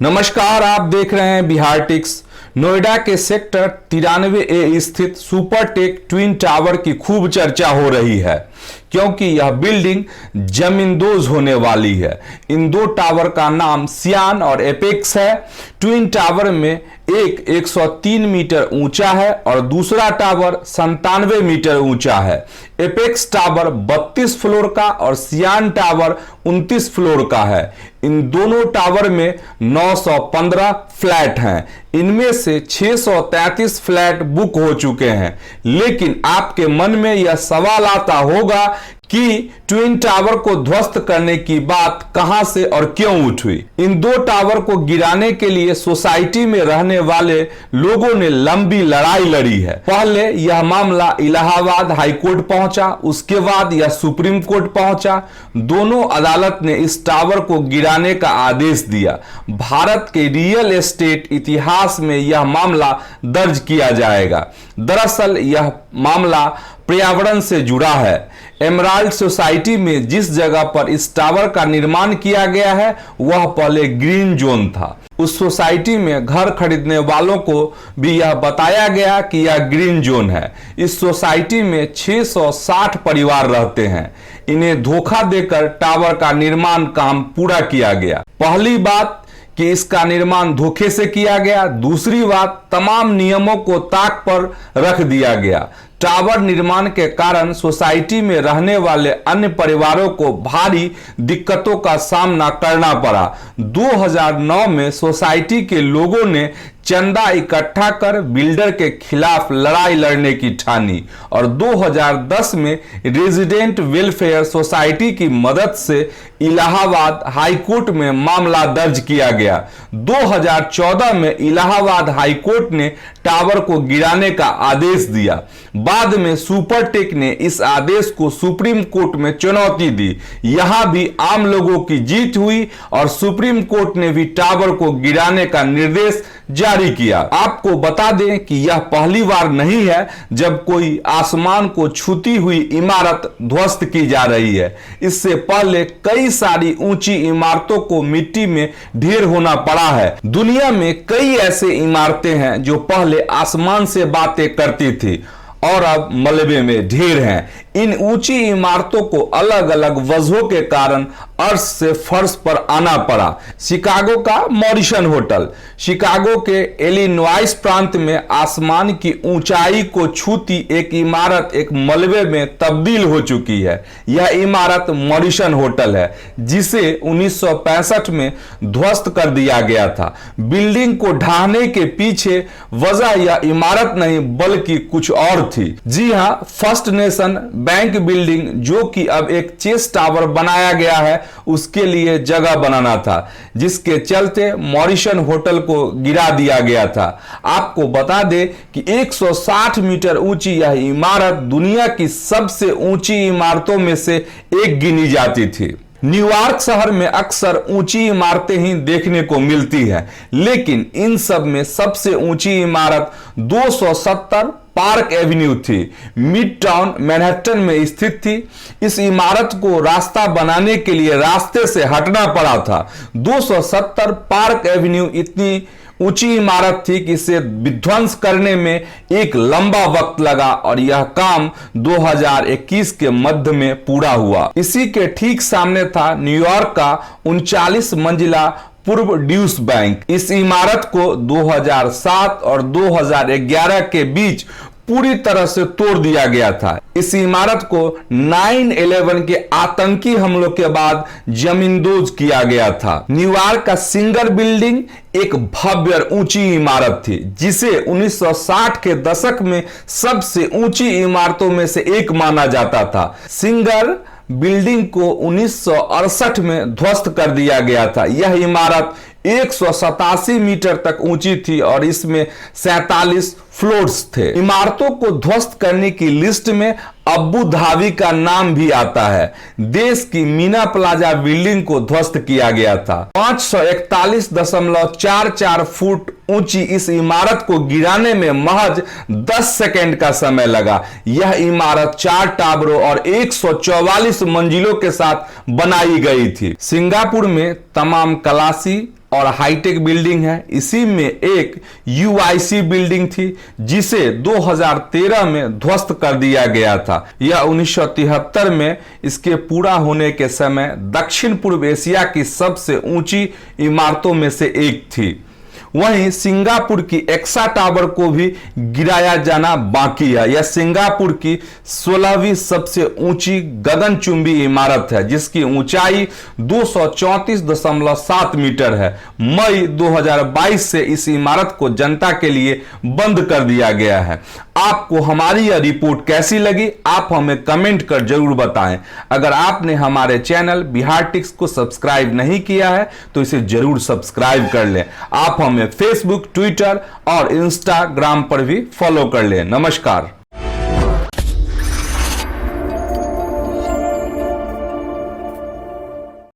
नमस्कार, आप देख रहे हैं बिहार टिक्स। नोएडा के सेक्टर 93A स्थित सुपरटेक ट्विन टावर की खूब चर्चा हो रही है क्योंकि यह बिल्डिंग जमींदोज होने वाली है। इन दो टावर का नाम सियान और एपेक्स है। ट्विन टावर में एक 103 मीटर ऊंचा है और दूसरा टावर 97 मीटर ऊंचा है। एपेक्स टावर 32 फ्लोर का और सियान टावर 29 फ्लोर का है। इन दोनों टावर में 915 फ्लैट हैं। इनमें से 633 फ्लैट बुक हो चुके हैं। लेकिन आपके मन में यह सवाल आता होगा कि ट्विन टावर को ध्वस्त करने की बात कहां से और क्यों उठी। इन दो टावर को गिराने के लिए सोसाइटी में रहने वाले लोगों ने लंबी लड़ाई लड़ी है। पहले यह मामला इलाहाबाद हाई कोर्ट पहुंचा, उसके बाद यह सुप्रीम कोर्ट पहुंचा। दोनों अदालत ने इस टावर को गिराने का आदेश दिया। भारत के रियल एस्टेट इतिहास में यह मामला दर्ज किया जाएगा। दरअसल यह मामला पर्यावरण से जुड़ा है। एमराल्ड सोसाइटी में जिस जगह पर इस टावर का निर्माण किया गया है वह पहले ग्रीन जोन था। उस सोसाइटी में घर खरीदने वालों को भी यह बताया गया कि यह ग्रीन जोन है। इस सोसाइटी में 660 परिवार रहते हैं। इन्हें धोखा देकर टावर का निर्माण काम पूरा किया गया। पहली बात कि इसका निर्माण धोखे से किया गया। दूसरी बात, तमाम नियमों को ताक पर रख दिया गया। टावर निर्माण के कारण सोसाइटी में रहने वाले अन्य परिवारों को भारी दिक्कतों का सामना करना पड़ा। 2009 में सोसाइटी के लोगों ने चंदा इकट्ठा कर बिल्डर के खिलाफ लड़ाई लड़ने की ठानी और 2010 में रेजिडेंट वेलफेयर सोसाइटी की मदद से इलाहाबाद हाई कोर्ट में मामला दर्ज किया गया। 2014 में इलाहाबाद हाई कोर्ट ने टावर को गिराने का आदेश दिया। बाद में सुपरटेक ने इस आदेश को सुप्रीम कोर्ट में चुनौती दी। यहां भी आम लोगों की जीत हुई और सुप्रीम कोर्ट ने भी टावर को गिराने का निर्देश जारी किया। आपको बता दें कि यह पहली बार नहीं है जब कोई आसमान को छूती हुई इमारत ध्वस्त की जा रही है। इससे पहले कई सारी ऊंची इमारतों को मिट्टी में ढेर होना पड़ा है। दुनिया में कई ऐसे इमारतें हैं जो पहले आसमान से बातें करती थी और अब मलबे में ढेर हैं। इन ऊंची इमारतों को अलग अलग वजहों के कारण अर्श से फर्श पर आना पड़ा। शिकागो का मॉरिसन होटल शिकागो के इलिनॉइस प्रांत में आसमान की ऊंचाई को छूती एक इमारत एक मलबे में तब्दील हो चुकी है। यह इमारत मॉरिसन होटल है जिसे 1965 में ध्वस्त कर दिया गया था। बिल्डिंग को ढहाने के पीछे वजह यह इमारत नहीं बल्कि कुछ और थी। जी हां, फर्स्ट नेशन बैंक बिल्डिंग जो कि अब एक चेस टावर बनाया गया है उसके लिए जगह बनाना था, जिसके चलते मॉरिसन होटल को गिरा दिया गया था। आपको बता दें कि 160 मीटर ऊंची यह इमारत दुनिया की सबसे ऊंची इमारतों में से एक गिनी जाती थी। न्यूयॉर्क शहर में अक्सर ऊंची इमारतें ही देखने को मिलती हैं, लेकिन इन सब में सबसे ऊंची इमारत 270 पार्क एवेन्यू थी। मिड टाउन मैनहट्टन में स्थित थी। इस इमारत को रास्ता बनाने के लिए रास्ते से हटना पड़ा था। 270 पार्क एवेन्यू इतनी ऊंची इमारत थी कि इसे विध्वंस करने में एक लंबा वक्त लगा और यह काम 2021 के मध्य में पूरा हुआ। इसी के ठीक सामने था न्यूयॉर्क का 39 मंजिला पूर्व ड्यूस बैंक। इस इमारत को 2007 और 2011 के बीच पूरी तरह से तोड़ दिया गया था। इस इमारत को 9/11 के आतंकी हमलों के बाद जमींदोज किया गया था। न्यूयॉर्क का सिंगर बिल्डिंग एक भव्य ऊंची इमारत थी जिसे 1960 के दशक में सबसे ऊंची इमारतों में से एक माना जाता था। सिंगर बिल्डिंग को 1968 में ध्वस्त कर दिया गया था। यह इमारत 187 मीटर तक ऊंची थी और इसमें 47 फ्लोर्स थे। इमारतों को ध्वस्त करने की लिस्ट में अबू धाबी का नाम भी आता है। देश की मीना प्लाजा बिल्डिंग को ध्वस्त किया गया था। 541.44 फुट ऊंची इस इमारत को गिराने में महज 10 सेकंड का समय लगा। यह इमारत 4 टावरों और 144 मंजिलों के साथ बनाई गई थी। सिंगापुर में तमाम क्लासी और हाईटेक बिल्डिंग है। इसी में एक यूआईसी बिल्डिंग थी जिसे 2013 में ध्वस्त कर दिया गया था। यह 1973 में इसके पूरा होने के समय दक्षिण पूर्व एशिया की सबसे ऊंची इमारतों में से एक थी। वहीं सिंगापुर की एक्सा टावर को भी गिराया जाना बाकी है। यह सिंगापुर की 16वीं सबसे ऊंची गगनचुंबी इमारत है जिसकी ऊंचाई 234.7 मीटर है। मई 2022 से इस इमारत को जनता के लिए बंद कर दिया गया है। आपको हमारी यह रिपोर्ट कैसी लगी, आप हमें कमेंट कर जरूर बताएं। अगर आपने हमारे चैनल बिहारटिक्स को सब्सक्राइब नहीं किया है तो इसे जरूर सब्सक्राइब कर लें। आप हमें फेसबुक, ट्विटर और इंस्टाग्राम पर भी फॉलो कर लें। नमस्कार।